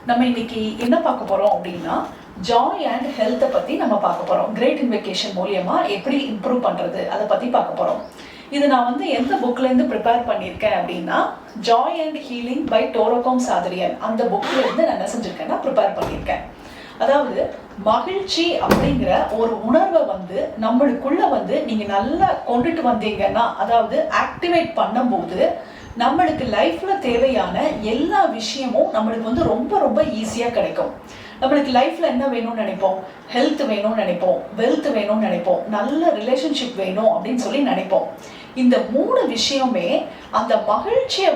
நம்ம இன்னைக்கு என்ன பார்க்க போறோம் அப்படின்னா ஜாய் அண்ட் ஹெல்த்தை பத்தி நம்ம பார்க்க போறோம். கிரேட் இன்வெகேஷன் மூலியமா எப்படி இம்ப்ரூவ் பண்றது அதை பத்தி பார்க்க போறோம். இது நான் எந்த புக்ல இருந்து ப்ரிப்பேர் பண்ணியிருக்கேன் அப்படின்னா ஜாய் அண்ட் ஹீலிங் பை டோரோகாம் சாதரியன் அந்த புக்ல இருந்து நான் என்ன செஞ்சிருக்கேன்னா ப்ரிப்பேர் பண்ணியிருக்கேன். அதாவது மகிழ்ச்சி அப்படிங்கிற ஒரு உணர்வை நம்மளுக்குள்ள நீங்க நல்லா கொண்டுட்டு வந்தீங்கன்னா, அதாவது ஆக்டிவேட் பண்ணும்போது நம்மளுக்கு லைஃப்ல தேவையான எல்லா விஷயமும் நம்மளுக்கு ரொம்ப ரொம்ப ஈஸியா கிடைக்கும். நம்மளுக்கு லைஃப்ல என்ன வேணும்னு நினைப்போம்? ஹெல்த் வேணும்னு நினைப்போம், வெல்த் வேணும்னு நினைப்போம், நல்ல ரிலேஷன்ஷிப் வேணும் அப்படின்னு சொல்லி நினைப்போம். இந்த 3 விஷயமே அந்த மகிழ்ச்சியை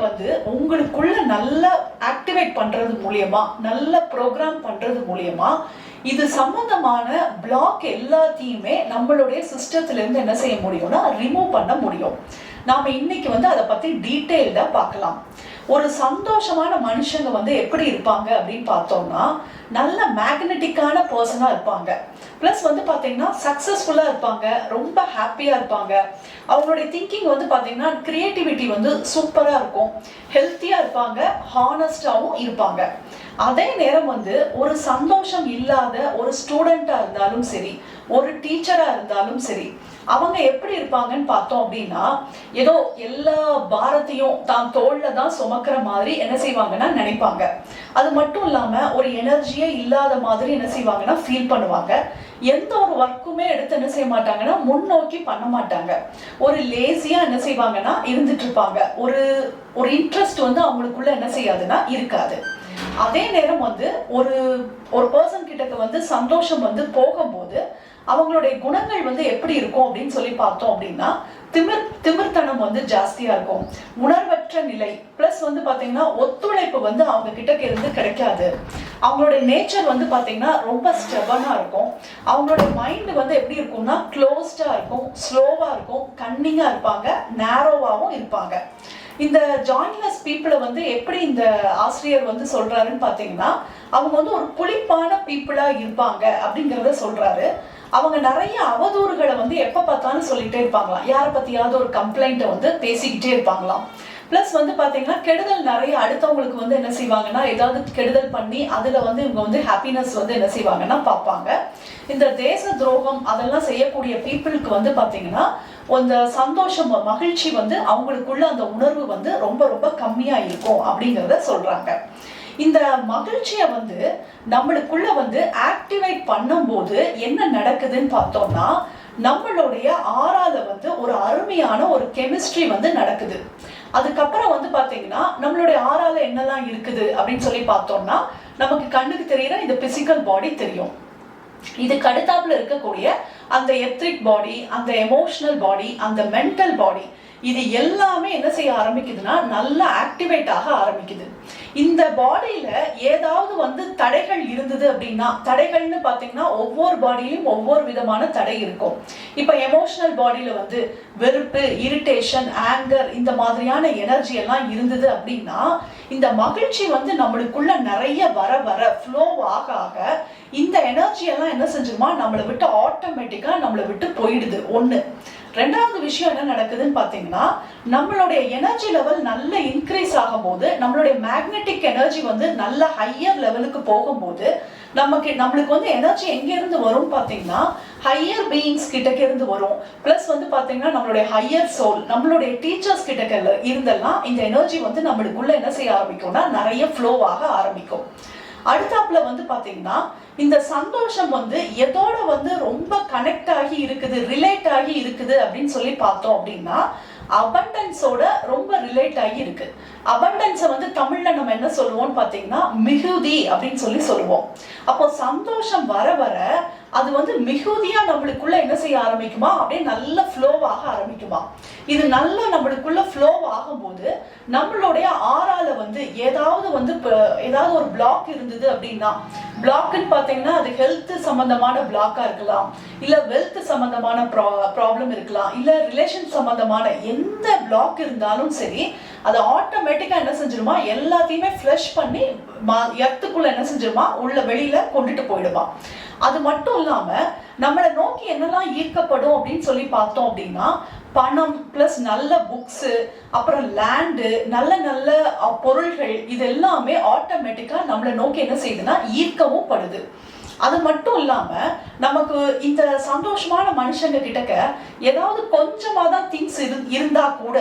உங்களுக்குள்ள நல்லா ஆக்டிவேட் பண்றது மூலியமா, நல்ல ப்ரோக்ராம் பண்றது மூலியமா இது சம்பந்தமான பிளாக் எல்லாத்தையுமே நம்மளுடைய சிஸ்டத்துல இருந்து என்ன செய்ய முடியும்னா ரிமூவ் பண்ண முடியும். நாம இன்னைக்கு அதை பத்தி டீட்டெயில்டா பார்க்கலாம். ஒரு சந்தோஷமான மனுஷங்க எப்படி இருப்பாங்க அப்படின்னு பார்த்தோம்னா நல்ல மேக்னெட்டிக்கான பர்சனா இருப்பாங்க. பிளஸ் பாத்தீங்கன்னா சக்சஸ்ஃபுல்லா இருப்பாங்க, ரொம்ப ஹாப்பியா இருப்பாங்க. அவங்களுடைய திங்கிங் பாத்தீங்கன்னா கிரியேட்டிவிட்டி சூப்பரா இருக்கும், ஹெல்த்தியா இருப்பாங்க, ஹானஸ்டாவும் இருப்பாங்க. அதே நேரம் ஒரு சந்தோஷம் இல்லாத ஒரு ஸ்டூடெண்டா இருந்தாலும் சரி, ஒரு டீச்சரா இருந்தாலும் சரி, அவங்க எப்படி இருப்பாங்கன்னு பார்த்தோம் அப்படின்னா ஏதோ எல்லா பாரத்தையும் தான் தோல்ல தான் சுமக்கிற மாதிரி என்ன செய்வாங்கன்னா நினைப்பாங்க. அது மட்டும் இல்லாம ஒரு எனர்ஜியே இல்லாத மாதிரி என்ன செய்வாங்கன்னா ஃபீல் பண்ணுவாங்க. எந்த ஒரு ஒர்க்குமே எடுத்து என்ன செய்ய மாட்டாங்கன்னா முன்னோக்கி பண்ண மாட்டாங்க. ஒரு லேசியா என்ன செய்வாங்கன்னா இருந்துட்டு இருப்பாங்க. ஒரு இன்ட்ரெஸ்ட் அவங்களுக்குள்ள என்ன செய்யாதுன்னா இருக்காது. அதே நேரம் ஒரு பர்சன் கிட்ட சந்தோஷம் போகும்போது அவங்களுடைய குணங்கள் எப்படி இருக்கும் அப்படின்னு சொல்லி பார்த்தோம் அப்படின்னா திமிர்த்தனம் ஜாஸ்தியா இருக்கும், உணர்வற்ற நிலை. பிளஸ் பாத்தீங்கன்னா ஒத்துழைப்பு அவங்க கிட்ட இருந்து கிடைக்காது. அவங்களுடைய நேச்சர் பாத்தீங்கன்னா ரொம்ப ஸ்டெபனா இருக்கும். அவங்களுடைய மைண்ட் எப்படி இருக்கும்னா க்ளோஸ்டா இருக்கும், ஸ்லோவா இருக்கும், கன்னிங்கா இருப்பாங்க, நேரோவாவும் இருப்பாங்க. இந்த ஜாயின்லெஸ் பீப்புளை எப்படி இந்த ஆசிரியர் சொல்றாருன்னு பாத்தீங்கன்னா அவங்க ஒரு புளிப்பான பீப்புளா இருப்பாங்க அப்படிங்கிறத சொல்றாரு. அவங்க நிறைய அவதூறுகளை எப்ப பார்த்தாலும் சொல்லிட்டே இருப்பாங்களாம். யாரை பத்தியாவது ஒரு கம்ப்ளைண்ட்டை பேசிக்கிட்டே இருப்பாங்களாம். பிளஸ் பாத்தீங்கன்னா கெடுதல் நிறைய அடுத்தவங்களுக்கு என்ன செய்வாங்கன்னா ஏதாவது கெடுதல் பண்ணி அதுல இவங்க ஹாப்பினஸ் என்ன செய்வாங்கன்னா பார்ப்பாங்க. இந்த தேச துரோகம் அதெல்லாம் செய்யக்கூடிய பீப்புளுக்கு பாத்தீங்கன்னா அந்த சந்தோஷம் மகிழ்ச்சி அவங்களுக்குள்ள அந்த உணர்வு ரொம்ப ரொம்ப கம்மியா இருக்கும் அப்படிங்கிறத சொல்றாங்க. இந்த மகிழ்ச்சியை நம்மளுக்குள்ள ஆக்டிவேட் பண்ணும்போது என்ன நடக்குதுன்னு பார்த்தோம்னா நம்மளுடைய ஆறால ஒரு அருமையான ஒரு கெமிஸ்ட்ரி நடக்குது. அதுக்கப்புறம் பாத்தீங்கன்னா நம்மளுடைய ஆறால என்னெல்லாம் இருக்குது அப்படின்னு சொல்லி பார்த்தோம்னா நமக்கு கண்ணுக்கு தெரியற இந்த பிசிக்கல் பாடி தெரியும். இதுக்கு அடுத்தாப்புல இருக்கக்கூடிய அந்த எத்ரிக் பாடி, அந்த எமோஷனல் பாடி, அந்த மென்டல் பாடி, இது எல்லாமே என்ன செய்ய ஆரம்பிக்குதுன்னா நல்லா ஆக்டிவேட் ஆக ஆரம்பிக்குது. இந்த பாடியில ஏதாவது தடைகள் இருந்தது அப்படின்னா, தடைகள்னு பாத்தீங்கன்னா ஒவ்வொரு பாடியிலும் ஒவ்வொரு விதமான தடை இருக்கும். இப்ப எமோஷனல் பாடியில வெறுப்பு, இரிட்டேஷன், ஆங்கர் இந்த மாதிரியான எனர்ஜி எல்லாம் இருந்தது அப்படின்னா இந்த மகிழ்ச்சி நம்மளுக்குள்ள நிறைய வர வர ஃப்ளோ ஆக ஆக இந்த எனர்ஜி எல்லாம் என்ன செஞ்சிருமா நம்மளை விட்டு ஆட்டோமேட்டிக்கா நம்மளை விட்டு போயிடுது. ஒண்ணு. ரெண்டாவது விஷயம் என்ன நடக்குதுன்னு பாத்தீங்கன்னா நம்மளுடைய எனர்ஜி லெவல் நல்ல இன்க்ரீஸ் ஆகும் போது, நம்மளுடைய மேக்னெட்டிக் எனர்ஜி நல்ல ஹையர் லெவலுக்கு போகும்போது நம்மளுக்கு எனர்ஜி எங்க இருந்து வரும் பாத்தீங்கன்னா ஹையர் பீயிங்ஸ் கிட்ட இருந்து வரும். பிளஸ் பாத்தீங்கன்னா நம்மளுடைய ஹையர் சோல், நம்மளுடைய டீச்சர்ஸ் கிட்ட இருந்தெல்லாம் இந்த எனர்ஜி நம்மளுக்குள்ள என்ன செய்ய ஆரம்பிக்கும்னா நிறைய ஃப்ளோ ஆக ஆரம்பிக்கும். அடுத்தாப்புல பாத்தீங்கன்னா இந்த சந்தோஷம் எதோட ரொம்ப கனெக்ட் ஆகி இருக்குது, ரிலேட் ஆகி இருக்குது அப்படின்னு சொல்லி பார்த்தோம் அப்படின்னா அபண்டன்ஸோட ரொம்ப ரிலேட் ஆகி இருக்கு. அபண்டன்ஸை தமிழ்ல நம்ம என்ன சொல்லுவோம்னு பாத்தீங்கன்னா மிகுதி அப்படின்னு சொல்லி சொல்லுவோம். அப்போ சந்தோஷம் வர வர அது மிகுதியா நம்மளுக்குள்ள என்ன செய்ய ஆரம்பிக்குமா அப்படியே நல்ல ஃப்ளோ ஆக ஆரம்பிக்குமா. இது நல்லா நம்மளுக்குள்ள ஃப்ளோ ஆகும்போது நம்மளுடைய ஆறால ஏதாவது ஒரு பிளாக் இருந்தது அப்படின்னா, பிளாக்னு பாத்தீங்கன்னா அது ஹெல்த் சம்பந்தமான பிளாக்கா இருக்கலாம், இல்ல வெல்த் சம்பந்தமான ப்ராப்ளம் இருக்கலாம், இல்ல ரிலேஷன் சம்பந்தமான எந்த பிளாக் இருந்தாலும் சரி அது ஆட்டோமேட்டிக்கா என்ன செஞ்சிருமா எல்லாத்தையுமே ஃப்ளஷ் பண்ணி எர்த்துக்குள்ள என்ன செஞ்சிருமா உள்ள வெளியில கொண்டுட்டு போயிடுமா. அது மட்டும் இல்லாம நம்மளை நோக்கி என்னெல்லாம் ஈர்க்கப்படும் அப்படின்னு சொல்லி பார்த்தோம் அப்படின்னா பணம் பிளஸ் நல்ல புக்ஸு, அப்புறம் லேண்டு, நல்ல நல்ல பொருள்கள், இது எல்லாமே ஆட்டோமேட்டிக்கா நம்மளை நோக்கி என்ன செய்யுதுன்னா ஈர்க்கவும் படுது. அது மட்டும் இல்லாம நமக்கு இந்த சந்தோஷமான மனுஷங்க கிட்டக்க ஏதாவது கொஞ்சமா தான் திங்ஸ் இருந்தா கூட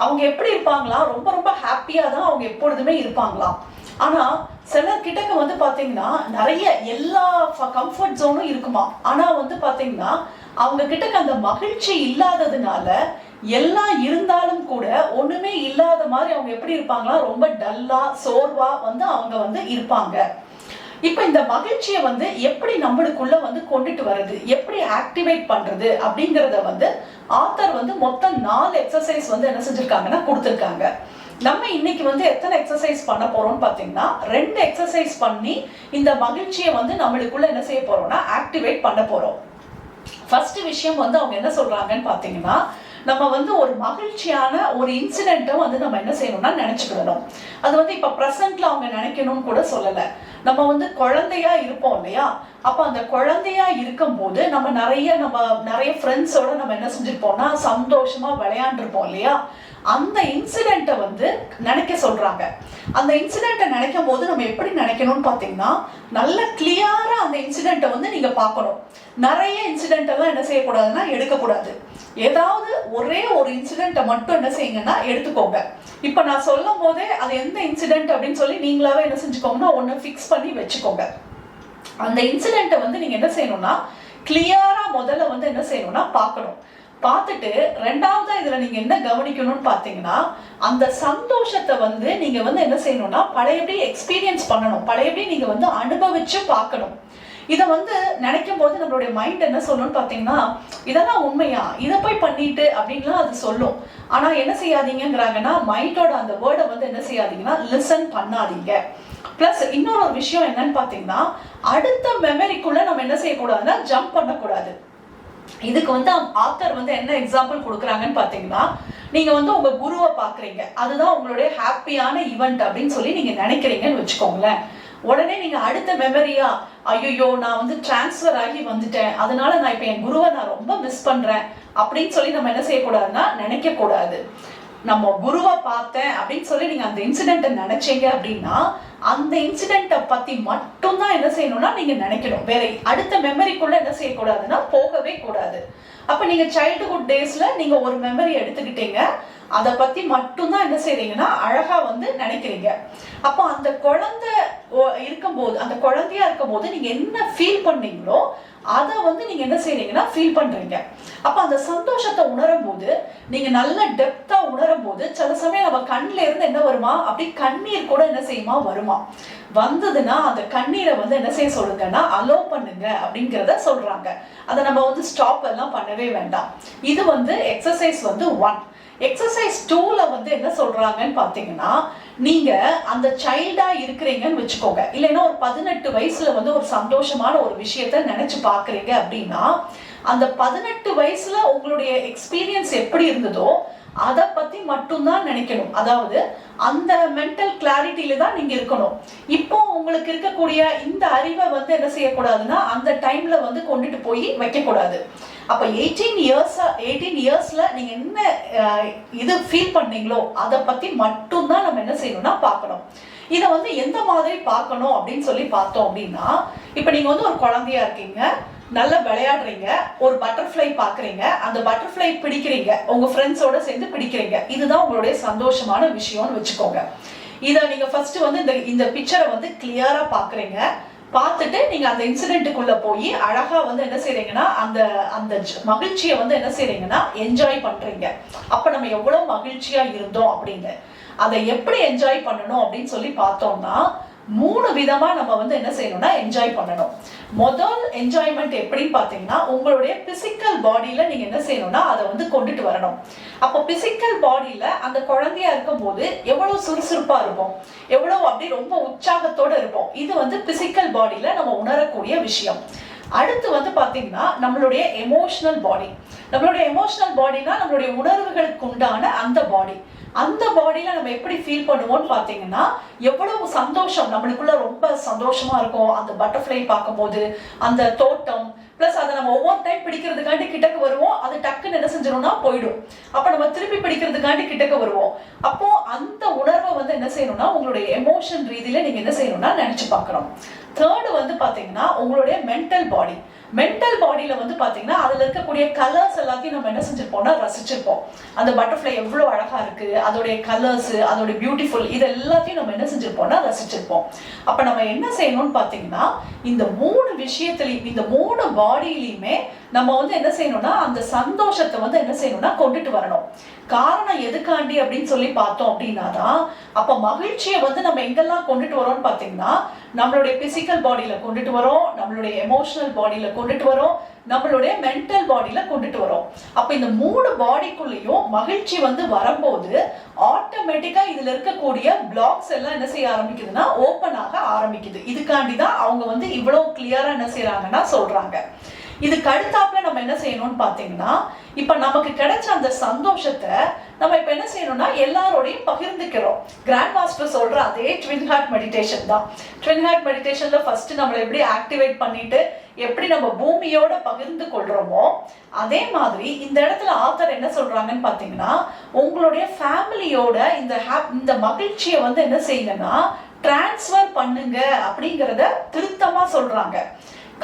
அவங்க எப்படி இருப்பாங்களாம், ரொம்ப ரொம்ப ஹாப்பியா தான் அவங்க எப்பொழுதுமே இருப்பாங்களாம். ஆனா சிலர் கிட்டக்க வந்து பாத்தீங்கன்னா நிறைய எல்லா கம்ஃபர்ட் ஜோனும் இருக்குமா, ஆனா வந்து பாத்தீங்கன்னா அவங்க கிட்டக்க அந்த மகிழ்ச்சி இல்லாததுனால எல்லாம் இருந்தாலும் கூட ஒண்ணுமே இல்லாத மாதிரி அவங்க எப்படி இருப்பாங்களா, ரொம்ப டல்லா சோர்வா வந்து அவங்க வந்து இருப்பாங்க. இப்ப இந்த மகிழ்ச்சியை வந்து எப்படி நம்மளுக்குள்ள வந்து கொண்டுட்டு வருது, எப்படி ஆக்டிவேட் பண்றது அப்படிங்கறத வந்து ஆத்தர் வந்து மொத்தம் 4 எக்ஸசைஸ் வந்து என்ன செஞ்சிருக்காங்கன்னா கொடுத்திருக்காங்க. நம்ம இன்னைக்கு வந்து எத்தனை எக்ஸசைஸ் பண்ண போறோம்னு பாத்தீங்கன்னா 2 எக்ஸசைஸ் பண்ணி இந்த மகிழ்ச்சியை வந்து நம்மளுக்குள்ள என்ன செய்ய போறோம்னா ஆக்டிவேட் பண்ண போறோம். ஃபர்ஸ்ட் விஷயம் வந்து அவங்க என்ன சொல்றாங்கன்னு பாத்தீங்கன்னா, நம்ம வந்து ஒரு மகிழ்ச்சியான ஒரு இன்சிடென்ட்டை வந்து நம்ம என்ன செய்யணும்னா நினைச்சுக்கிடணும். அது வந்து இப்ப பிரசன்ட்ல அவங்க நினைக்கணும்னு கூட சொல்லல. நம்ம வந்து குழந்தையா இருப்போம் இல்லையா, அப்ப அந்த குழந்தையா இருக்கும் போது நம்ம நிறைய ஃப்ரெண்ட்ஸோட நம்ம என்ன செஞ்சிருப்போம்னா சந்தோஷமா விளையாண்டுருப்போம் இல்லையா, அந்த இன்சிடென்ட்டை வந்து நினைக்க சொல்றாங்க. அந்த இன்சிடென்ட்டை நினைக்கும் போது நம்ம எப்படி நினைக்கணும்னு பாத்தீங்கன்னா, நல்ல கிளியரா அந்த இன்சிடென்ட்டை வந்து நீங்க பார்க்கணும். நிறைய இன்சிடென்ட் எல்லாம் என்ன செய்யக்கூடாதுன்னா எடுக்கக்கூடாது. ஏதாவது ஒரே ஒரு இன்சிடென்ட்டை மட்டும் என்ன செய்யுங்கன்னா எடுத்துக்கோங்க. இப்ப நான் சொல்லும் போதே அது எந்த இன்சிடென்ட் அப்படின்னு சொல்லி நீங்களாவே என்ன செஞ்சுக்கோங்கன்னா ஒன்னு ஃபிக்ஸ் பண்ணி வச்சுக்கோங்க. அந்த இன்சிடென்ட்டை வந்து நீங்க என்ன செய்யணும்னா கிளியரா முதல்ல வந்து என்ன செய்யணும்னா பார்க்கணும். பார்த்துட்டு ரெண்டாவதா இதுல நீங்க என்ன கவனிக்கணும்னு பாத்தீங்கன்னா, அந்த சந்தோஷத்தை வந்து நீங்க வந்து என்ன செய்யணும்னா பழையபடி எக்ஸ்பீரியன்ஸ் பண்ணணும், பழையபடி நீங்க வந்து அனுபவிச்சு பார்க்கணும். இதை வந்து நினைக்கும் போது நம்மளுடைய மைண்ட் என்ன சொல்லணும்னு பாத்தீங்கன்னா, இதெல்லாம் உண்மையா, இதை போய் பண்ணிட்டு அப்படின்லாம் அது சொல்லும். ஆனா என்ன செய்யாதீங்கிறாங்கன்னா மைண்டோட அந்த வேர்டை வந்து என்ன செய்யாதீங்கன்னா லிசன் பண்ணாதீங்க. பிளஸ் இன்னொரு விஷயம் என்னன்னு பாத்தீங்கன்னா, அடுத்த மெமரிக்குள்ள நம்ம என்ன செய்யக்கூடாதுன்னா ஜம்ப் பண்ணக்கூடாது. இதுக்கு வந்து ஆத்தர் வந்து என்ன எக்ஸாம்பிள் கொடுக்குறாங்கன்னு பாத்தீங்கன்னா, நீங்க வந்து உங்க குருவை பாக்குறீங்க, அதுதான் உங்களுடைய ஹாப்பியான ஈவெண்ட் அப்படின்னு சொல்லி நீங்க நினைக்கிறீங்கன்னு வச்சுக்கோங்களேன். உடனே நீங்க அடுத்த மெமரியா, ஐயோ நான் வந்து டிரான்ஸ்ஃபர் ஆகி வந்துட்டேன், அதனால நான் இப்ப என் குருவை நான் ரொம்ப மிஸ் பண்றேன் அப்படின்னு சொல்லி நம்ம என்ன செய்யக்கூடாதுன்னா நினைக்க கூடாது. நம்ம குருவை பார்த்தேன் அப்படின்னு சொல்லி நீங்க அந்த இன்சிடென்ட்டை நினைச்சீங்க அப்படின்னா அந்த இன்சிடென்ட்டை பத்தி மட்டும் தான் என்ன செய்யணும்னா நீங்க நினைக்கணும். வேற அடுத்த மெமரிக்குள்ள என்ன செய்யக்கூடாதுன்னா போகவே கூடாது. அப்ப நீங்க சைல்டுஹுட் டேஸ்ல நீங்க ஒரு மெமரி எடுத்துக்கிட்டீங்க, அதை பத்தி மட்டும்தான் என்ன செய்றீங்கன்னா அழகா வந்து நினைக்கிறீங்க. அப்போ அந்த குழந்தை இருக்கும்போது, அந்த குழந்தையா இருக்கும்போது நீங்க என்ன ஃபீல் பண்ணீங்களோ அதை வந்து நீங்க என்ன செய்றீங்கன்னா ஃபீல் பண்றீங்க. அப்ப அந்த சந்தோஷத்தை உணரும் போது, நீங்க நல்ல டெப்தா உணரும் போது சில சமயம் நம்ம கண்ணுல இருந்து என்ன வருமா, அப்படி கண்ணீர் கூட என்ன செய்யுமா வருமா, வந்ததுன்னா அந்த கண்ணீரை வந்து என்ன செய்ய சொல்லுங்கன்னா அலோ பண்ணுங்க அப்படிங்கிறத சொல்றாங்க. அதை நம்ம வந்து ஸ்டாப் எல்லாம் பண்ணவே வேண்டாம். இது வந்து எக்ஸசைஸ் வந்து 1. எக்ஸசைஸ் 2ல வந்து என்ன சொல்றாங்கன்னு பாத்தீங்கன்னா, நீங்க அந்த சைல்டா இருக்கிறீங்கன்னு வச்சுக்கோங்க, இல்லைன்னா ஒரு 18 வயசுல வந்து ஒரு சந்தோஷமான ஒரு விஷயத்த நினைச்சு பாக்குறீங்க அப்படின்னா, அந்த 18 வயசுல உங்களுடைய எக்ஸ்பீரியன்ஸ் எப்படி இருந்ததோ அதை பத்தி மட்டும்தான் நினைக்கணும். அதாவது அந்த மென்டல் கிளாரிட்டியில தான் நீங்க இருக்கணும். இப்போ உங்களுக்கு இருக்கக்கூடிய இந்த அறிவை வந்து என்ன செய்யக்கூடாதுன்னா அந்த டைம்ல வந்து கொண்டுட்டு போய் வைக்க கூடாது. அப்ப 18 இயர்ஸ்ல நீங்க என்ன இது ஃபீல் பண்ணீங்களோ அதை பத்தி மட்டும்தான் நம்ம என்ன செய்யணும்னா பார்க்கணும். இதை வந்து எந்த மாதிரி பார்க்கணும் அப்படின்னு சொல்லி பார்த்தோம் அப்படின்னா, இப்ப நீங்க வந்து ஒரு குழந்தையா இருக்கீங்க, நல்லா விளையாடுறீங்க, ஒரு பட்டர்ஃப்ளை பாக்குறீங்க, அந்த பட்டர்ஃப்ளை பிடிக்கிறீங்க, உங்க ஃப்ரெண்ட்ஸோட சேர்ந்து பிடிக்கிறீங்க, இதுதான் உங்களுடைய சந்தோஷமான விஷயம்னு வச்சுக்கோங்க. இதை நீங்க ஃபர்ஸ்ட் வந்து இந்த பிக்சரை வந்து கிளியரா பாக்குறீங்க. பார்த்துட்டு நீங்க அந்த இன்சிடென்ட்டுக்குள்ள போய் அழகா வந்து என்ன செய்றீங்கன்னா அந்த அந்த மகிழ்ச்சியை வந்து என்ன செய்றீங்கன்னா என்ஜாய் பண்றீங்க. அப்ப நம்ம எவ்வளவு மகிழ்ச்சியா இருந்தோம் அப்படின்னு அதை எப்படி என்ஜாய் பண்ணணும் அப்படின்னு சொல்லி பார்த்தோம்னா 3 விதமா நம்ம வந்து என்ன செய்யணும்னா என்ஜாய் பண்ணணும். முதல் என்ஜாய்மெண்ட் எப்படின்னு பாத்தீங்கன்னா, உங்களுடைய பிசிக்கல் பாடியில நீங்க என்ன செய்யணும்னா அதை வந்து கொண்டுட்டு வரணும். அப்போ பிசிக்கல் பாடியில அந்த குழந்தையா இருக்கும் போது எவ்வளவு சுறுசுறுப்பா இருக்கும், எவ்வளவு அப்படி ரொம்ப உற்சாகத்தோட இருப்போம். இது வந்து பிசிக்கல் பாடியில நம்ம உணரக்கூடிய விஷயம். அடுத்து வந்து பாத்தீங்கன்னா நம்மளுடைய எமோஷனல் பாடி. நம்மளுடைய எமோஷனல் பாடினா நம்மளுடைய உணர்வுகளுக்கு உண்டான அந்த பாடி. அந்த பாடியில நம்ம எப்படி ஃபீல் பண்ணுவோம்னு பாத்தீங்கன்னா, எவ்வளவு சந்தோஷம் நம்மளுக்குள்ள ரொம்ப சந்தோஷமா இருக்கும் அந்த பட்டர்ஃப்ளை பார்க்கும்போது, அந்த தோட்டம் பிளஸ் அதை நம்ம ஒவ்வொரு டைம் பிடிக்கிறதுக்காண்டி கிட்டக்கு வருவோம், அது டக்குன்னு என்ன செஞ்சிடும்னா போயிடும். அப்ப நம்ம திருப்பி பிடிக்கிறதுக்காண்டி கிட்டக்கு வருவோம். அப்போ அந்த உணர்வை வந்து என்ன செய்யணும்னா உங்களுடைய எமோஷன் ரீதியில நீங்க என்ன செய்யணும்னா நினைச்சு பார்க்கணும். தேர்டு வந்து பாத்தீங்கன்னா உங்களுடைய மென்டல் பாடி. மென்டல் பாடியில வந்து பாத்தீங்கன்னா அதுல இருக்கக்கூடிய கலர்ஸ் எல்லாத்தையும் நம்ம என்ன செஞ்சிருப்போம்னா ரசிச்சிருப்போம். அந்த பட்டர்ஃப்ளை எவ்வளவு அழகா இருக்கு, அதோடைய கலர்ஸ், அதோடைய பியூட்டிஃபுல், இது எல்லாத்தையும் நம்ம என்ன செஞ்சிருப்போம்னா ரசிச்சிருப்போம். அப்ப நம்ம என்ன செய்யணும்னு பாத்தீங்கன்னா இந்த 3 விஷயத்திலையும், இந்த 3 பாடியிலையுமே நம்ம வந்து என்ன செய்யணும்னா அந்த சந்தோஷத்தை வந்து என்ன செய்யணும்னா கொண்டுட்டு வரணும். காரணம் எதுக்காண்டி அப்படின்னு சொல்லி பார்த்தோம் அப்படின்னாதான், அப்ப மகிழ்ச்சியை வந்து நம்ம எங்கெல்லாம் கொண்டுட்டு வரோம்னு பாத்தீங்கன்னா நம்மளுடைய பிசிக்கல் பாடியில கொண்டுட்டு வரோம், நம்மளுடைய எமோஷனல் பாடியில கொண்டுட்டு வரோம், நம்மளுடைய மென்டல் பாடியில கொண்டுட்டு வரோம். அப்ப இந்த 3 பாடிக்குள்ளேயும் மகிழ்ச்சி வந்து வரும்போது ஆட்டோமேட்டிக்கா இதுல இருக்கக்கூடிய பிளாக்ஸ் எல்லாம் என்ன செய்ய ஆரம்பிக்குதுன்னா ஓபன் ஆக ஆரம்பிக்குது. இதுக்காண்டிதான் அவங்க வந்து இவ்வளவு கிளியரா என்ன செய்யறாங்கன்னா சொல்றாங்க. இதுக்கு அடுத்தாப்புல நம்ம என்ன செய்யணும்னு பாத்தீங்கன்னா, இப்ப நமக்கு கிடைச்ச அந்த சந்தோஷத்தை நம்ம இப்ப என்ன செய்யணும்னா எல்லாரோடையும் பகிர்ந்துக்கிறோம். கிராண்ட் மாஸ்டர் சொல்ற அதே ட்வின் ஹார்ட் மெடிடேஷன் தான். ட்வின் ஹார்ட் மெடிடேஷன்ல ஃபர்ஸ்ட் நம்மளை எப்படி ஆக்டிவேட் பண்ணிட்டு எப்படி நம்ம பூமியோட பகிர்ந்து கொள்றோமோ அதே மாதிரி இந்த இடத்துல ஆத்தர் என்ன சொல்றாங்கன்னு பாத்தீங்கன்னா, உங்களுடைய ஃபேமிலியோட இந்த மகிழ்ச்சியை வந்து என்ன செய்யுங்கன்னா டிரான்ஸ்ஃபர் பண்ணுங்க அப்படிங்கறத திருத்தமா சொல்றாங்க.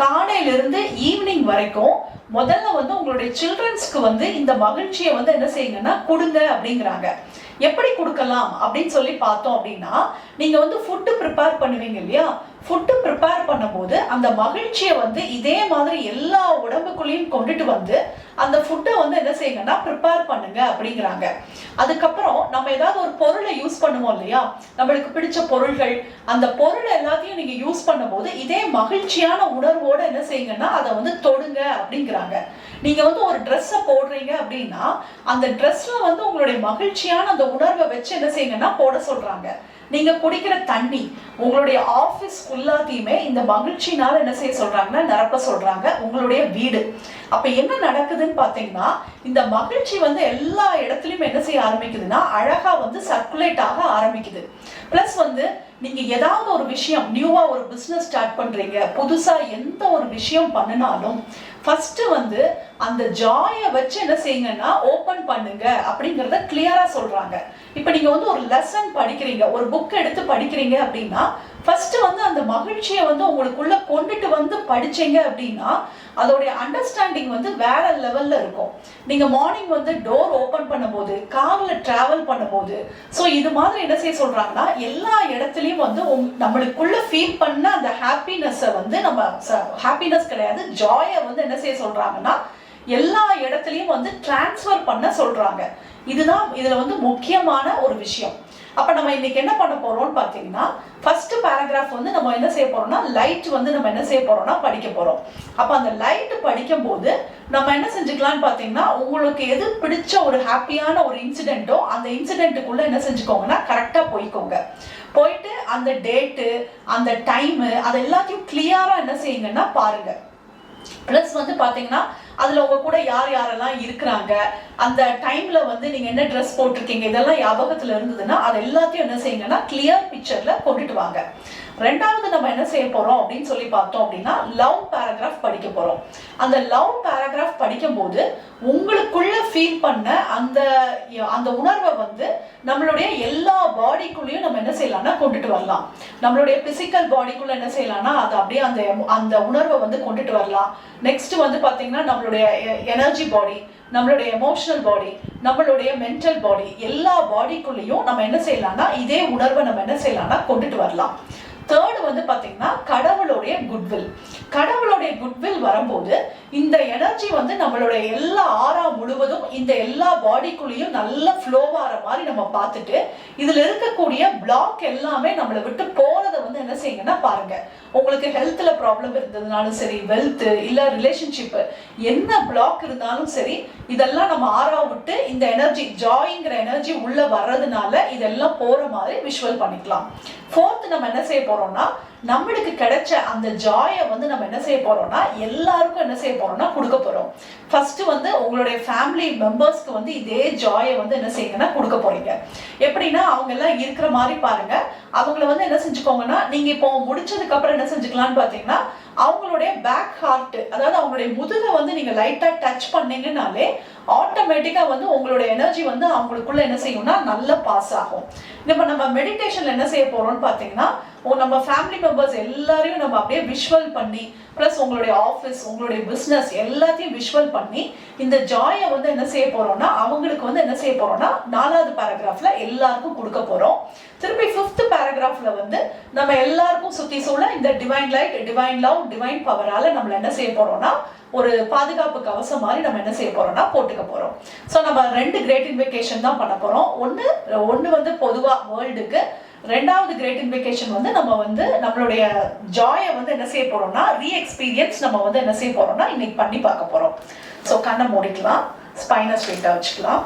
காலையிலிருந்து ஈவினிங் வரைக்கும் முதல்ல வந்து உங்களுடைய சில்ட்ரன்ஸ்க்கு வந்து இந்த மகிழ்ச்சியை வந்து என்ன செய்யுங்கன்னா கொடுங்க அப்படிங்கிறாங்க. எப்படி கொடுக்கலாம் அப்படின்னு சொல்லி பார்த்தோம் அப்படின்னா, நீங்க வந்து ஃபுட்டு ப்ரிப்பேர் பண்ணுவீங்க இல்லையா, ஃபுட்டு ப்ரிப்பேர் பண்ணும்போது அந்த மகிழ்ச்சியை வந்து இதே மாதிரி எல்லா உடம்புக்குள்ளேயும் கொண்டுட்டு வந்து அந்த ஃபுட்டை வந்து என்ன செய்யுங்கன்னா ப்ரிப்பேர் பண்ணுங்க அப்படிங்கிறாங்க. அதுக்கப்புறம் நம்ம ஏதாவது ஒரு பொருளை யூஸ் பண்ணுவோம் இல்லையா, நம்மளுக்கு பிடிச்ச பொருள்கள், அந்த பொருளை எல்லாத்தையும் நீங்க யூஸ் பண்ணும்போது இதே மகிழ்ச்சியான உணர்வோட என்ன செய்யுங்கன்னா அதை வந்து தொடுங்க அப்படிங்கிறாங்க. நீங்க வந்து ஒரு ட்ரெஸ்ஸை போடுறீங்க அப்படின்னா அந்த ட்ரெஸ்ல வந்து உங்களுடைய மகிழ்ச்சியான அந்த உணர்வை வச்சு என்ன செய்யுங்கன்னா போட சொல்றாங்க. நீங்க குடிக்கிற தண்ணி, உங்களுடைய ஆபீஸ் ஃபுல்லாத்தையுமே இந்த மகிழ்ச்சினால என்ன செய்ய சொல்றாங்கன்னா நிரப்ப சொல்றாங்க. உங்களுடைய வீடு, அப்ப என்ன நடக்குதுன்னு பாத்தீங்கன்னா இந்த மகிழ்ச்சி வந்து எல்லா இடத்துலயும் என்ன செய்ய ஆரம்பிக்குதுன்னா அழகா வந்து சர்க்குலேட் ஆக ஆரம்பிக்குது. பிளஸ் வந்து நீங்க ஏதாவது ஒரு விஷயம் நியூவா ஒரு பிசினஸ் ஸ்டார்ட் பண்றீங்க, புதுசா எந்த ஒரு விஷயம் பண்ணினாலும் ஃபர்ஸ்ட் வந்து அந்த ஜாயை வச்சு என்ன செய்யுங்கன்னா ஓபன் பண்ணுங்க அப்படிங்கறத கிளியரா சொல்றாங்க. இப்ப நீங்க வந்து ஒரு லெசன் படிக்கிறீங்க, ஒரு புக் எடுத்து படிக்கிறீங்க அப்படின்னா ஃபர்ஸ்ட் வந்து அந்த மகிழ்ச்சியை வந்து உங்களுக்குள்ள கொண்டுட்டு வந்து படிச்சீங்க அப்படின்னா அதோடைய அண்டர்ஸ்டாண்டிங் வந்து வேற லெவல்ல இருக்கும். நீங்க மார்னிங் வந்து டோர் ஓபன் பண்ணும்போது, கார்ல டிராவல் பண்ணும்போது, ஸோ இது மாதிரி என்ன செய்ய சொல்றாங்கன்னா எல்லா இடத்துலயும் வந்து நம்மளுக்குள்ள ஃபீல் பண்ண அந்த ஹாப்பினஸை வந்து நம்ம ஹாப்பினஸ் கிடையாது ஜாயை வந்து என்ன செய்ய சொல்றாங்கன்னா எல்லா இடத்துலயும் வந்து டிரான்ஸ்ஃபர் பண்ண சொல்றாங்க. இதுதான் இதுல வந்து முக்கியமான ஒரு விஷயம். அப்ப நம்ம இன்னைக்கு என்ன பண்ண போறோம்னு பாத்தீங்கன்னா ஃபர்ஸ்ட் பேராகிராஃப் வந்து நம்ம என்ன செய்ய போறோம்னா லைட் வந்து நம்ம என்ன செய்ய போறோம்னா படிக்க போறோம். அப்ப அந்த லைட் படிக்கும் போது நம்ம என்ன செஞ்சுக்கலாம்னு பாத்தீங்கன்னா உங்களுக்கு எது பிடிச்ச ஒரு ஹாப்பியான ஒரு இன்சிடென்ட்டோ அந்த இன்சிடென்ட்டுக்குள்ள என்ன செஞ்சுக்கோங்கன்னா கரெக்டா போயிட்டு அந்த டேட்டு, அந்த டைம், அது எல்லாத்தையும் கிளியரா என்ன செய்யுங்கன்னா பாருங்க. பிளஸ் வந்து பாத்தீங்கன்னா அதுல உங்க கூட யார் யாரெல்லாம் இருக்கிறாங்க, அந்த டைம்ல வந்து நீங்க என்ன ட்ரெஸ் போட்டிருக்கீங்க, இதெல்லாம் ஞாபகத்துல இருந்ததுன்னா அது எல்லாத்தையும் என்ன செய்யுங்கன்னா கிளியர் பிக்சர்ல கொண்டுட்டு வாங்க. ரெண்டாவது நம்ம என்ன செய்ய போறோம் அப்படின்னு சொல்லி பார்த்தோம் அப்படின்னா லவ் பேராகிராஃப் படிக்க போறோம். அந்த லவ் பேராகிராஃப் படிக்கும் போது உங்களுக்குள்ள ஃபீல் பண்ண அந்த உணர்வை வந்து நம்மளுடைய எல்லா பாடிக்குள்ளேயும் நம்ம என்ன செய்யலாம்னா கொண்டுட்டு வரலாம். நம்மளுடைய பிசிக்கல் பாடிக்குள்ள என்ன செய்யலாம்னா அது அப்படியே அந்த உணர்வை வந்து கொண்டுட்டு வரலாம். நெக்ஸ்ட் வந்து பாத்தீங்கன்னா நம்மளுடைய எனர்ஜி பாடி, நம்மளுடைய எமோஷனல் பாடி, நம்மளுடைய மென்டல் பாடி, எல்லா பாடிக்குள்ளேயும் நம்ம என்ன செய்யலாம்னா இதே உணர்வை நம்ம என்ன செய்யலாம்னா கொண்டுட்டு வரலாம். தேர்டு வந்து பாத்தீங்கன்னா கடவுளுடைய குட்வில் வரும்போது இந்த எனர்ஜி வந்து நம்மளுடைய எல்லா ஆறா முழுவதும் இந்த எல்லா பாடிக்குள்ளேயும் நல்ல ஃப்ளோ ஆகிற மாதிரி நம்ம பார்த்துட்டு இதுல இருக்கக்கூடிய பிளாக் எல்லாமே நம்மளை விட்டு போறதை வந்து என்ன செய்யுங்கன்னா பாருங்க. உங்களுக்கு ஹெல்த்ல ப்ராப்ளம் இருந்ததுனாலும் சரி, வெல்த் இல்ல ரிலேஷன்ஷிப் என்ன பிளாக் இருந்தாலும் சரி, இதெல்லாம் நம்ம ஆறா விட்டு இந்த எனர்ஜி ஜாய்ங்கிற எனர்ஜி உள்ள வர்றதுனால இதெல்லாம் போற மாதிரி விஷுவல் பண்ணிக்கலாம். ஃபோர்த் நம்ம என்ன செய்ய போறோம்னா நம்மளுக்கு கிடைச்ச அந்த ஜாயை வந்து நம்ம என்ன செய்ய போறோம்னா எல்லாருக்கும் என்ன செய்ய போறோம்னா கொடுக்க போறோம். ஃபர்ஸ்ட் வந்து உங்களுடைய ஃபேமிலி மெம்பர்ஸ்க்கு வந்து இதே ஜாயை வந்து என்ன செய்யுங்கன்னா கொடுக்க போறீங்க. எப்படின்னா அவங்க எல்லாம் இருக்கிற மாதிரி பாருங்க, அவங்கள வந்து என்ன செஞ்சுக்கோங்கன்னா நீங்க இப்போ முடிச்சதுக்கு அப்புறம் என்ன செஞ்சுக்கலாம்னு பாத்தீங்கன்னா அவங்களுடைய பேக் ஹார்ட், அதாவது அவங்களுடைய முதுகை வந்து நீங்க லைட்டா டச் பண்ணீங்கன்னாலே ஆட்டோமேட்டிக்கா வந்து உங்களோட எனர்ஜி வந்து அவங்களுக்குள்ள என்ன செய்யும்னா நல்லா பாஸ் ஆகும். நம்ம மெடிடேஷன்ல என்ன செய்ய போறோம்னு பாத்தீங்கன்னா நம்ம ஃபேமிலி மெம்பர்ஸ் எல்லாரையும் நம்ம அப்படியே விஷுவல் பண்ணி, பிளஸ் உங்களுடைய ஆஃபீஸ், உங்களுடைய பிஸ்னஸ் எல்லாத்தையும் விஷுவல் பண்ணி இந்த ஜாயை வந்து என்ன செய்ய போறோம்னா அவங்களுக்கு வந்து என்ன செய்ய போறோம்னா 4வது பேராகிராஃப்ல எல்லாருக்கும் கொடுக்க போறோம். திருப்பி 5th பேராகிராஃப்ல வந்து நம்ம எல்லாருக்கும் சுத்தி சூழ இந்த divine light, divine love, divine பவரால நம்மள என்ன செய்ய போறோம்னா ஒரு பாதுகாப்பு கவசம் மாதிரி நம்ம என்ன செய்ய போறோம்னா போட்டுக்க போறோம். ஸோ நம்ம 2 கிரேட் இன்வெகேஷன் தான் பண்ண போறோம். ஒன்னு வந்து பொதுவா வேர்ல்டுக்கு, 2வது கிரேட் இன்வெகேஷன் வந்து நம்ம வந்து நம்மளுடைய ஜாயை வந்து என்ன செய்ய போறோம்னா ரீஎக்ஸ்பீரியன்ஸ் நம்ம வந்து என்ன செய்ய போறோம்னா இன்னைக்கு பண்ணி பார்க்க போறோம். ஸோ கண்ணை மூடிக்கலாம், ஸ்பைனை ஸ்ட்ரெயிட்டா வச்சுக்கலாம்.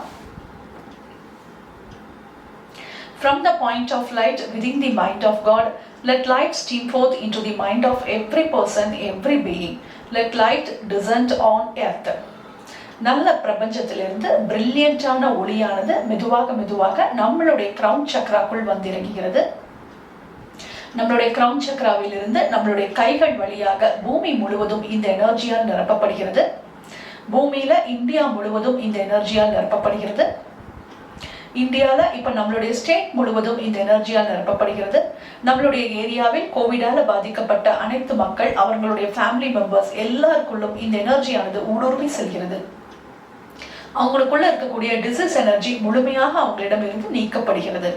From the point of light within the mind of God, let light stream forth into the mind of every person, every being. Let light descend on earth. நல்ல பிரபஞ்சத்திலிருந்து பிரில்லியண்டான ஒளியானது மெதுவாக மெதுவாக நம்மளுடைய கிரவுன் சக்ராக்குள் வந்து இறங்குகிறது. நம்மளுடைய கிரவுன் சக்ராவிலிருந்து நம்மளுடைய கைகள் வழியாக பூமி முழுவதும் இந்த எனர்ஜியால் நிரப்பப்படுகிறது. பூமியில இந்தியா முழுவதும் இந்த எனர்ஜியால் நிரப்பப்படுகிறது. இந்தியால இப்ப நம்மளுடைய ஸ்டேட் முழுவதும் இந்த எனர்ஜியால் நிரப்பப்படுகிறது. நம்மளுடைய ஏரியாவில் கோவிடால பாதிக்கப்பட்ட அனைத்து மக்கள், அவர்களுடைய ஃபேமிலி மெம்பர்ஸ் எல்லாருக்குள்ளும் இந்த எனர்ஜியானது ஊடுருவி செல்கிறது. அவங்களுக்குள்ள இருக்கக்கூடிய டிசீஸ் எனர்ஜி முழுமையாக அவங்களிடம் இருந்து நீக்கப்படுகிறது.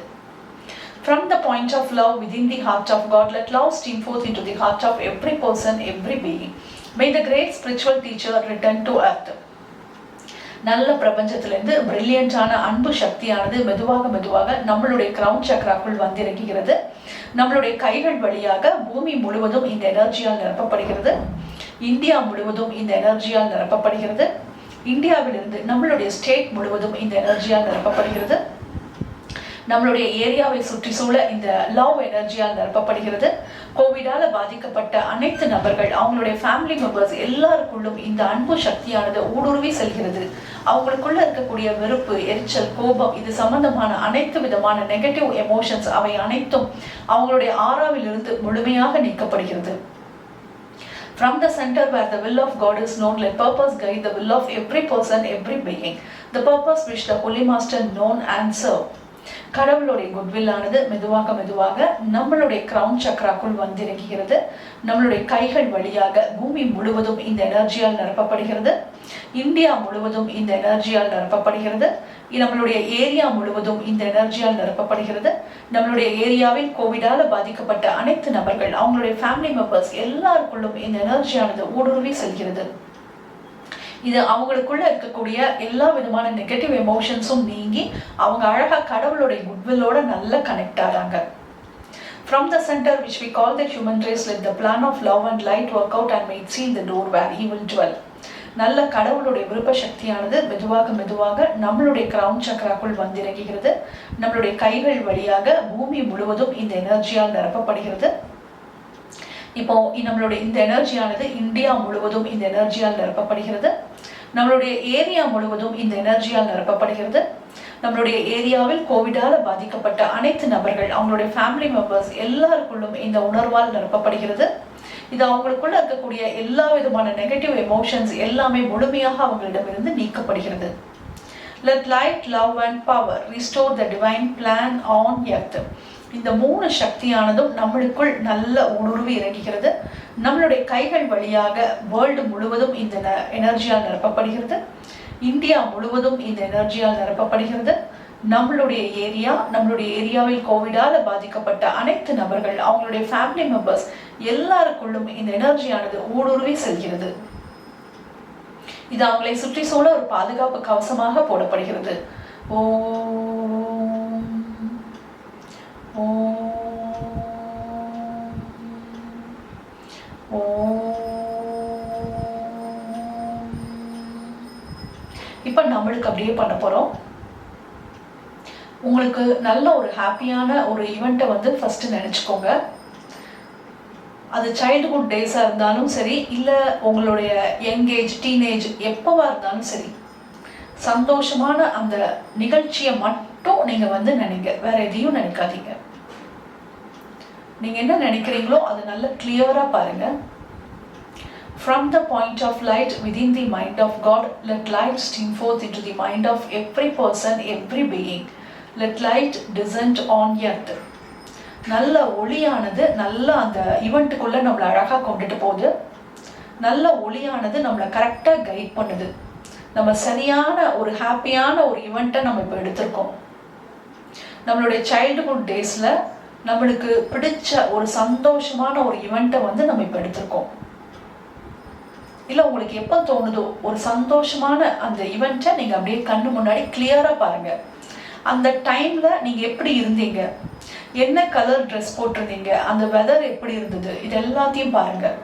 From the point of love within the heart of God, let love stream forth into the heart of every person, every being. May the great spiritual teacher return to earth. நல்ல பிரபஞ்சத்திலிருந்து பிரில்லியண்டான அன்பு சக்தியானது மெதுவாக மெதுவாக நம்மளுடைய crown சக்ராக்குள் வந்திறங்குகிறது. நம்மளுடைய கைகள் வழியாக பூமி முழுவதும் இந்த எனர்ஜியால் நிரப்பப்படுகிறது. இந்தியா முழுவதும் இந்த எனர்ஜியால் நிரப்பப்படுகிறது. இந்தியாவிலிருந்து நம்மளுடைய ஸ்டேட் முழுவதும் இந்த எனர்ஜியால் நிரப்பப்படுகிறது. நம்மளுடைய ஏரியாவை சுற்றி சூழ இந்த லவ் எனர்ஜியால் நிரப்பப்படுகிறது. கோவிடால பாதிக்கப்பட்ட அனைத்து நபர்கள், அவங்களுடைய ஃபேமிலி மெம்பர்ஸ் எல்லாருக்குள்ளும் இந்த அன்பு சக்தியானது ஊடுருவி செல்கிறது. அவங்களுக்குள்ள இருக்கக்கூடிய வெறுப்பு, எரிச்சல், கோபம், இது சம்பந்தமான அனைத்து விதமான நெகட்டிவ் எமோஷன்ஸ் அவை அனைத்தும் அவங்களுடைய ஆறாவிலிருந்து முழுமையாக நீக்கப்படுகிறது. From the center where the will of God is known, let purpose guide the will of every person, every being. The purpose which the Holy Master known and serve. கடவுளுடைய goodwill ஆனது மெதுவாக மெதுவாக நம்மளுடைய கிரவுன் சக்ராக்குள் வந்திறங்குகிறது. நம்மளுடைய கைகள் வழியாக பூமி முழுவதும் இந்த எனர்ஜியால் நிரப்பப்படுகிறது. இந்தியா முழுவதும் இந்த எனர்ஜியால் நிரப்பப்படுகிறது. நம்மளுடைய ஏரியா முழுவதும் இந்த எனர்ஜியால் நிரப்பப்படுகிறது. நம்மளுடைய ஏரியாவில் கோவிடால பாதிக்கப்பட்ட அனைத்து நபர்கள், அவங்களுடைய ஃபேமிலி மெம்பர்ஸ் எல்லாருக்குள்ளும் இந்த எனர்ஜியானது ஊடுருவி செல்கிறது. இது அவங்களுக்குள்ள இருக்கக்கூடிய எல்லா விதமான நெகட்டிவ் எமோஷன்ஸும் நீங்கி அவங்க அழகா கடவுளுடைய குட்வில்லோட நல்ல connect ஆறாங்க. From the center which we call the human race, let the plan of love and light work out and may it seal the door where he will dwell. நல்ல கடவுளுடைய விருப்ப சக்தியானது மெதுவாக மெதுவாக நம்மளுடைய கிரவுன் சக்ராக்குள் வந்திறங்குகிறது. நம்மளுடைய கைகள் வழியாக பூமி முழுவதும் இந்த எனர்ஜியால் நிரப்பப்படுகிறது. இப்போ நம்மளுடைய இந்த எனர்ஜியானது இந்தியா முழுவதும் இந்த எனர்ஜியால் நிரப்பப்படுகிறது. நம்மளுடைய ஏரியா முழுவதும் இந்த எனர்ஜியால் நிரப்பப்படுகிறது. நம்மளுடைய ஏரியாவில் கோவிடால பாதிக்கப்பட்ட அனைத்து நபர்கள், அவங்களுடைய ஃபேமிலி மெம்பர்ஸ் எல்லாருக்குள்ளும் இந்த உணர்வால் நிரப்பப்படுகிறது. இது அவங்களுக்குள்ள இருக்கக்கூடிய எல்லா விதமான நெகட்டிவ் எமோஷன்ஸ் எல்லாமே முழுமையாக அவங்களிடமிருந்து நீக்கப்படுகிறது. Let light, love and power restore the divine plan on earth. இந்த 3 சக்தியானதும் நம்மளுக்குள் நல்ல ஊடுருவி இறங்குகிறது. நம்மளுடைய கைகள் வழியாக வேர்ல்டு முழுவதும் இந்த எனர்ஜியால் நிரப்பப்படுகிறது. இந்தியா முழுவதும் இந்த எனர்ஜியால் நிரப்பப்படுகிறது. நம்மளுடைய ஏரியாவில் கோவிடால பாதிக்கப்பட்ட அனைத்து நபர்கள், அவங்களுடைய ஃபேமிலி மெம்பர்ஸ் எல்லாருக்குள்ளும் இந்த எனர்ஜியானது ஊடுருவி செல்கிறது. இது அவங்களை சுற்றி சூழ ஒரு பாதுகாப்பு கவசமாக போடப்படுகிறது. இப்ப நம்மளுக்கு அப்படியே பண்ண போறோம். உங்களுக்கு நல்ல ஒரு ஹாப்பியான ஒரு ஈவெண்ட்டை வந்து ஃபர்ஸ்ட் நினைச்சுக்கோங்க. அது சைல்டுஹுட் டேஸாக இருந்தாலும் சரி, இல்லை உங்களுடைய யங்கேஜ் டீனேஜ் எப்போவா இருந்தாலும் சரி, சந்தோஷமான அந்த நிகழ்ச்சியை மட்டும் நீங்கள் வந்து நினைங்க, வேற எதையும் நினைக்காதீங்க. நீங்கள் என்ன நினைக்கிறீங்களோ அது நல்ல கிளியராக பாருங்க. From the point of light within the mind of God, let light stream forth into the mind of every person, every being. Let light descend on earth. நல்ல ஒளியானது நல்ல அந்த ஈவெண்ட்டுக்குள்ளே நம்மளை அழகாக கொண்டுட்டு போகுது. நல்ல ஒளியானது நம்மளை கரெக்டாக கைட் பண்ணுது. நம்ம சரியான ஒரு ஹாப்பியான ஒரு ஈவெண்ட்டை நம்ம இப்போ எடுத்திருக்கோம். நம்மளுடைய சைல்டுஹுட் டேஸில் நம்மளுக்கு பிடிச்ச ஒரு சந்தோஷமான ஒரு ஈவெண்ட்டை வந்து நம்ம இப்போ எடுத்திருக்கோம். இல்லை உங்களுக்கு எப்போ தோணுதோ ஒரு சந்தோஷமான அந்த ஈவெண்ட்டை நீங்கள் அப்படியே கண்ணு முன்னாடி கிளியராக பாருங்கள். அந்த டைமில் நீங்கள் எப்படி இருந்தீங்க, என்ன கலர் ட்ரெஸ் போட்டிருந்தீங்க, அந்த வெதர் எப்படி இருந்தது, இது எல்லாத்தையும் பாருங்கள்.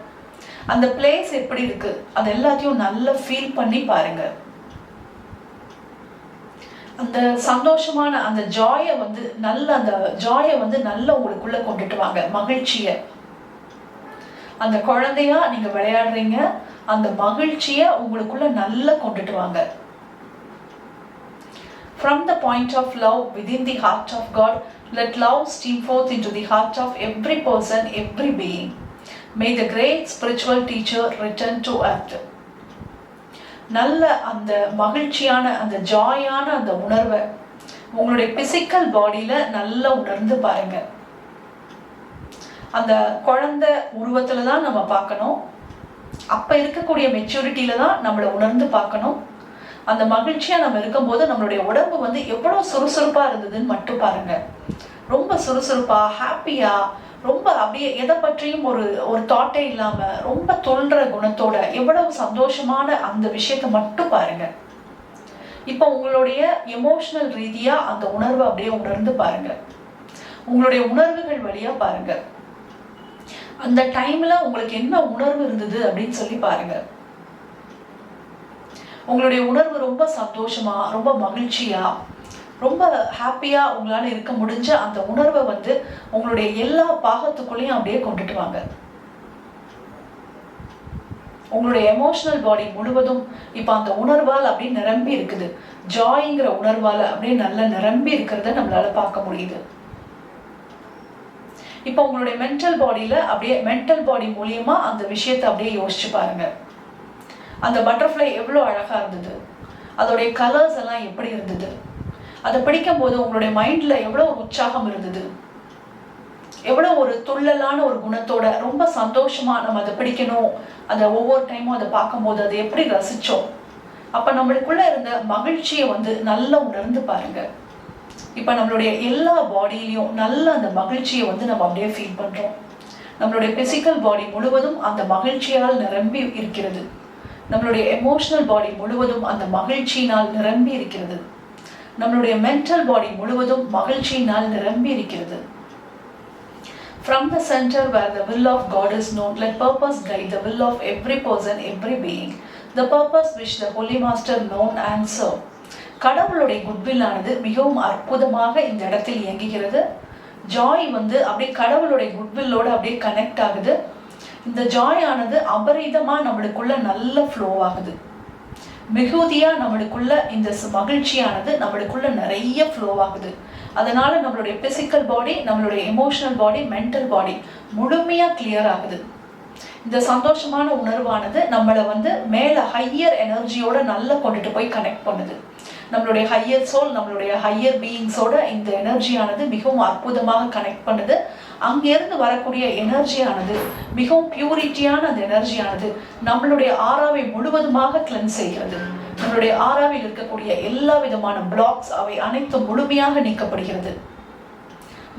அந்த பிளேஸ் எப்படி இருக்குது, அது எல்லாத்தையும் நல்லா ஃபீல் பண்ணி பாருங்கள். அந்த சந்தோஷமான அந்த ஜாயை வந்து நல்ல உங்களுக்குள்ள கொண்டுட்டு வாங்க. மகிழ்ச்சியை, அந்த குழந்தையா நீங்க விளையாடுறீங்க, அந்த மகிழ்ச்சியை உங்களுக்குள்ள நல்லா கொண்டுட்டு வாங்க. From the point of love within the heart of God, let love stream forth into the heart of every person, every being. May the great spiritual teacher return to earth. நல்ல அந்த மகிழ்ச்சியான அந்த ஜாயான அந்த உணர்வை உங்களுடைய பிசிக்கல் பாடியில நல்லா உணர்ந்து பாருங்க. அந்த குழந்தை உருவத்துல தான் நம்ம பார்க்கணும். அப்ப இருக்கக்கூடிய மெச்சூரிட்டியில தான் நம்மளை உணர்ந்து பார்க்கணும். அந்த மகிழ்ச்சியா நம்ம இருக்கும்போது நம்மளுடைய உடம்பு வந்து எவ்வளவு சுறுசுறுப்பா இருந்ததுன்னு மட்டும் பாருங்க. ரொம்ப சுறுசுறுப்பா, ஹாப்பியா, ரொம்ப அப்படியே எதை பற்றியும் ஒரு தாட்டே இல்லாம ரொம்ப தொல்ற குணத்தோட எவ்வளவு சந்தோஷமான அந்த விஷயத்தை மட்டும் பாருங்க. இப்போ உங்களுடைய எமோஷனல் ரீதியா அந்த உணர்வை அப்படியே உணர்ந்து பாருங்க. உங்களுடைய உணர்வுகள் வழியா பாருங்க. அந்த டைம்ல உங்களுக்கு என்ன உணர்வு இருந்தது அப்படின்னு சொல்லி பாருங்க. உங்களுடைய உணர்வு ரொம்ப சந்தோஷமா, ரொம்ப மகிழ்ச்சியா, ரொம்ப ஹாப்பியா உங்களால இருக்க முடிஞ்ச அந்த உணர்வை வந்து உங்களுடைய எல்லா பாகத்துக்குள்ளேயும் அப்படியே கொண்டுட்டு வாங்க. உங்களுடைய எமோஷனல் பாடி முழுவதும் இப்ப அந்த உணர்வால் அப்படியே நிரம்பி இருக்குது. ஜாய்ங்கிற உணர்வால அப்படியே நல்லா நிரம்பி இருக்கிறத நம்மளால பார்க்க முடியுது. இப்ப உங்களுடைய மென்டல் பாடி மூலியமா அந்த விஷயத்தை அப்படியே யோசிச்சு பாருங்க. அந்த பட்டர்ஃப்ளை எவ்வளவு அழகா இருந்தது, அதோடைய கலர்ஸ் எல்லாம் எப்படி இருந்தது, அதை பிடிக்கும் போது உங்களுடைய மைண்ட்ல எவ்வளவு உற்சாகம் இருந்தது, எவ்வளவு ஒரு துள்ளலான ஒரு குணத்தோட ரொம்ப சந்தோஷமா நம்ம அதை பிடிக்கணும், அதை ஒவ்வொரு டைமும் அதை பார்க்கும் போது அதை எப்படி ரசிச்சோம். அப்ப நம்மளுக்குள்ள இருந்த மகிழ்ச்சியை வந்து நல்லா உணர்ந்து பாருங்க. இப்ப நம்மளுடைய எல்லா பாடியிலையும் நல்ல அந்த மகிழ்ச்சியை வந்து நம்ம அப்படியே ஃபீல் பண்றோம். நம்மளுடைய பிசிக்கல் பாடி முழுவதும் அந்த மகிழ்ச்சியால் நிரம்பி இருக்கிறது. நம்மளுடைய எமோஷனல் பாடி முழுவதும் அந்த மகிழ்ச்சியினால் நிரம்பி இருக்கிறது. நம்மளுடைய மென்டல் பாடி முழுவதும் மகிழ்ச்சியினால் நிரம்பி இருக்கிறது. From the center where the will of God is known, let purpose guide the will of every person, every being. The purpose which the Holy Master known and serve. கடவுளுடைய goodwill ஆனது மிகவும் அற்புதமாக இந்த இடத்தில் இயங்குகிறது. ஜாய் வந்து அப்படியே கடவுளுடைய குட்வில்லோட அப்படியே கனெக்ட் ஆகுது. இந்த ஜாய் ஆனது அபரிதமா நம்மளுக்குள்ள நல்ல ஃப்ளோ ஆகுது. மிகுதியா நம்மளுக்குள்ள இந்த மகிழ்ச்சியானது நம்மளுக்குள்ள நிறைய ஃப்ளோ ஆகுது. அதனால நம்மளுடைய பிசிக்கல் பாடி, நம்மளுடைய எமோஷனல் பாடி, மென்டல் பாடி முழுமையா கிளியர் ஆகுது. இந்த சந்தோஷமான உணர்வானது நம்மளை வந்து மேல ஹையர் எனர்ஜியோட நல்லா கொண்டுட்டு போய் கனெக்ட் பண்ணுது. நம்மளுடைய ஹையர் சோல், நம்மளுடைய ஹையர் பீயிங்ஸோட இந்த எனர்ஜியானது மிகவும் அற்புதமாக கனெக்ட் பண்ணுது. அங்கிருந்து வரக்கூடிய எனர்ஜியானது மிகவும் பியூரிட்டியான அந்த எனர்ஜியானது நம்மளுடைய ஆறாவை முழுவதுமாக கிளென்ஸ் செய்கிறது. நம்மளுடைய ஆறாவில் இருக்கக்கூடிய எல்லா விதமான பிளாக்ஸ் அவை அனைத்தும் முழுமையாக நீக்கப்படுகிறது.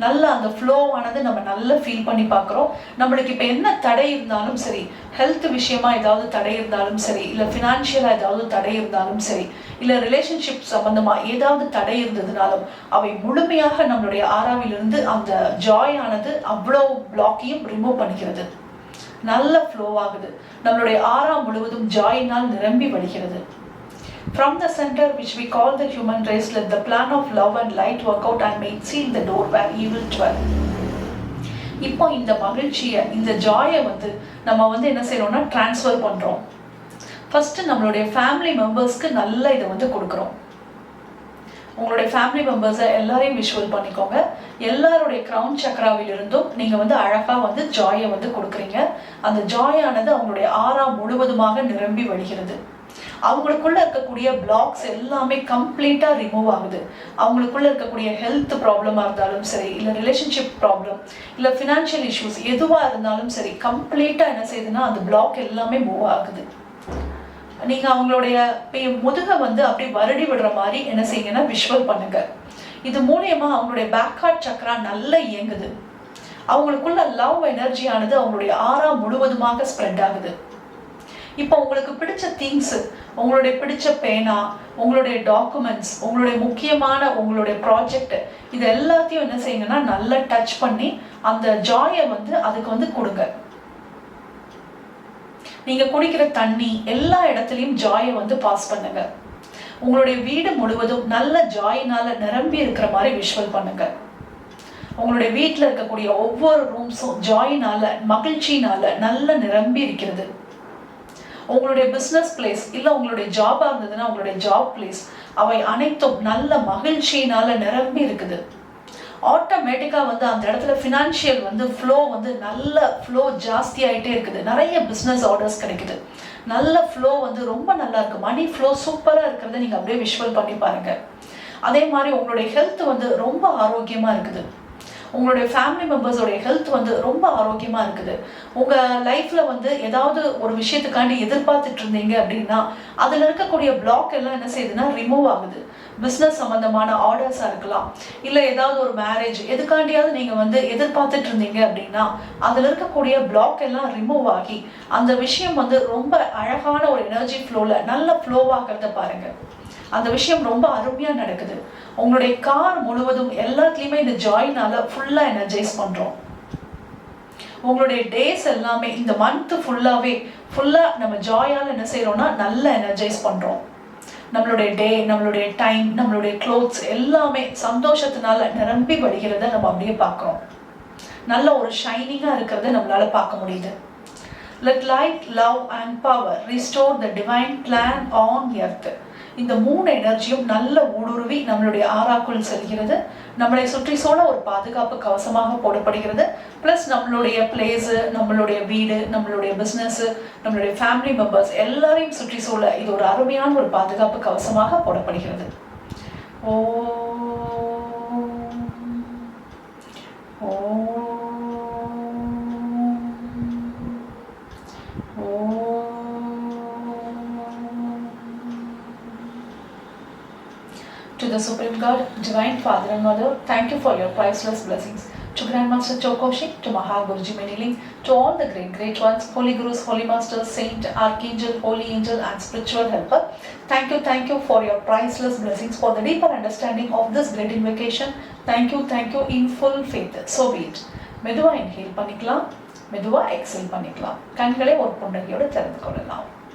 நல்ல அந்த ஃப்ளோ ஆனது நம்ம நல்லா ஃபீல் பண்ணி பார்க்குறோம். நம்மளுக்கு இப்போ என்ன தடை இருந்தாலும் சரி, ஹெல்த் விஷயமா ஏதாவது தடை இருந்தாலும் சரி, இல்லை ஃபினான்ஷியலாக ஏதாவது தடை இருந்தாலும் சரி, இல்லை ரிலேஷன்ஷிப் சம்பந்தமா ஏதாவது தடை இருந்ததுனாலும் அவை முழுமையாக நம்மளுடைய ஆறாவிலிருந்து அந்த ஜாய் ஆனது அவ்வளோ பிளாக்கையும் ரிமூவ் பண்ணிக்கிறது. நல்ல ஃப்ளோ ஆகுது. நம்மளுடைய ஆறாம் முழுவதும் ஜாயினால் நிரம்பி வழிகிறது. From the center which we call the human race, let the plan of love and light work out and may seal the door where evil dwell. இப்போ இந்த மகிழ்ச்சியை, இந்த ஜாயை வந்து நம்ம வந்து என்ன செய்யறோம்னா டிரான்ஸ்ஃபர் பண்றோம். ஃபர்ஸ்ட் நம்மளுடைய ஃபேமிலி மெம்பர்ஸ்க்கு நல்ல இதை வந்து கொடுக்குறோம். உங்களுடைய ஃபேமிலி மெம்பர்ஸை எல்லாரையும் விஷுவல் பண்ணிக்கோங்க. எல்லாருடைய கிரவுன் சக்கராவிலிருந்தும் நீங்க வந்து அழகா வந்து ஜாயை வந்து கொடுக்குறீங்க. அந்த ஜாயானது அவங்களுடைய ஆறா முழுவதுமாக நிரம்பி வழிகிறது. அவங்களுக்குள்ள இருக்கக்கூடிய பிளாக்ஸ் எல்லாமே கம்ப்ளீட்டா ரிமூவ் ஆகுது. அவங்களுக்குள்ள இருக்கக்கூடிய ஹெல்த் ப்ராப்ளமா இருந்தாலும் சரி, இல்ல ரிலேஷன்ஷிப் ப்ராப்ளம், இல்ல ஃபினான்ஷியல் இஷ்யூஸ் எதுவா இருந்தாலும் சரி, கம்ப்ளீட்டா என்ன செய்யுதுன்னா அந்த பிளாக் எல்லாமே மூவ் ஆகுது. நீங்க அவங்களுடைய முதுகை வந்து அப்படி வருடி விடுற மாதிரி என்ன செய்யுங்கன்னா விஷுவல் பண்ணுங்க. இது மூலியமா அவங்களுடைய பேக் ஹார்ட் சக்கரா நல்லா இயங்குது. அவங்களுக்குள்ள லவ் எனர்ஜியானது அவங்களுடைய ஆறா முழுவதுமாக ஸ்ப்ரெட் ஆகுது. இப்போ உங்களுக்கு பிடிச்ச திங்ஸ், உங்களுடைய பிடிச்ச பேனா, உங்களுடைய டாக்குமெண்ட்ஸ், உங்களுடைய முக்கியமான உங்களுடைய ப்ராஜெக்ட், இது எல்லாத்தையும் என்ன செய்யுங்கன்னா நல்லா டச் பண்ணி அந்த ஜாயை வந்து அதுக்கு வந்து கொடுங்க. நீங்க குடிக்கிற தண்ணி எல்லா இடத்துலயும் ஜாயை வந்து பாஸ் பண்ணுங்க. உங்களுடைய வீடு முழுவதும் நல்ல ஜாயினால நிரம்பி இருக்கிற மாதிரி விஷுவல் பண்ணுங்க. உங்களுடைய வீட்டில் இருக்கக்கூடிய ஒவ்வொரு ரூம்ஸும் ஜாயினால, மகிழ்ச்சினால நல்ல நிரம்பி இருக்கிறது. உங்களுடைய பிஸ்னஸ் பிளேஸ் இல்லை உங்களுடைய ஜாபா இருந்ததுன்னா உங்களுடைய ஜாப் பிளேஸ், அவை அனைத்தும் நல்ல மகிழ்ச்சியினால நிரம்பி இருக்குது. ஆட்டோமேட்டிக்கா வந்து அந்த இடத்துல ஃபினான்ஷியல் வந்து ஃப்ளோ வந்து நல்ல ஃப்ளோ ஜாஸ்தி ஆகிட்டே இருக்குது. நிறைய பிஸ்னஸ் ஆர்டர்ஸ் கிடைக்குது. நல்ல ஃப்ளோ வந்து ரொம்ப நல்லா இருக்கு. மணி ஃப்ளோ சூப்பராக இருக்கிறத நீங்கள் அப்படியே விஷுவல் பண்ணி பாருங்க. அதே மாதிரி உங்களுடைய ஹெல்த் வந்து ரொம்ப ஆரோக்கியமா இருக்குது. உங்களுடைய ஃபேமிலி மெம்பர்ஸோடைய ஹெல்த் வந்து ரொம்ப ஆரோக்கியமா இருக்குது. உங்க லைஃப்ல வந்து ஏதாவது ஒரு விஷயத்துக்காண்டி எதிர்பார்த்துட்டு இருந்தீங்க அப்படின்னா அதுல இருக்கக்கூடிய பிளாக் எல்லாம் என்ன செய்யுதுன்னா ரிமூவ் ஆகுது. பிஸ்னஸ் சம்பந்தமான ஆர்டர்ஸா இருக்கலாம், இல்ல ஏதாவது ஒரு மேரேஜ் எதுக்காண்டியாவது நீங்க வந்து எதிர்பார்த்துட்டு இருந்தீங்க அப்படின்னா அதுல இருக்கக்கூடிய பிளாக் எல்லாம் ரிமூவ் ஆகி அந்த விஷயம் வந்து ரொம்ப அழகான ஒரு எனர்ஜி ஃப்ளோல நல்ல ஃப்ளோவாகிறத பாருங்க. அந்த விஷயம் ரொம்ப அருமையா நடக்குது. உங்களுடைய கார் முழுவதும் எல்லாத்துலயுமே இந்த ஜாயினால ஃபுல்லா எனர்ஜைஸ் பண்றோம். உங்களுடைய டேஸ் எல்லாமே இந்த மந்த் ஃபுல்லா நம்ம ஜாயால என்ன செய்யறோம்னா நல்ல எனர்ஜைஸ் பண்றோம். நம்மளுடைய டே, நம்மளுடைய டைம், நம்மளுடைய க்ளோத்ஸ் எல்லாமே சந்தோஷத்தினால நிரம்பி வழிகிறத நம்ம அப்படியே பார்க்கிறோம். நல்ல ஒரு ஷைனிங்கா இருக்கிறத நம்மளால பார்க்க முடியுது. Let light, love and power restore the divine plan on earth. இந்த 3 எனர்ஜியும் நல்ல ஊடுருவி நம்மளுடைய ஆறாக்குள் செல்கிறது. நம்மளை சுற்றி சூழ ஒரு பாதுகாப்பு கவசமாக போடப்படுகிறது. பிளஸ் நம்மளுடைய பிளேஸ், நம்மளுடைய வீடு, நம்மளுடைய பிஸ்னஸ், நம்மளுடைய ஃபேமிலி மெம்பர்ஸ் எல்லாரையும் சுற்றி சூழ இது ஒரு அருமையான ஒரு பாதுகாப்பு கவசமாக போடப்படுகிறது. ஓ To the Supreme God, Divine Father and Mother, thank you for your priceless blessings. To Grandmaster Chokoshi, to Mahaguruji Meniling, to all the great ones, Holy Gurus, Holy Masters, Saint, Archangel, Holy Angel and Spiritual Helper, thank you for your priceless blessings, for the deeper understanding of this great invocation. Thank you in full faith. So be it. மெதுவா inhale பண்ணிக்கலாம், மெதுவா exhale பண்ணிக்கலாம். கண்களை ஒரு புன்னகையோடு திறந்து கொள்ளலாம்.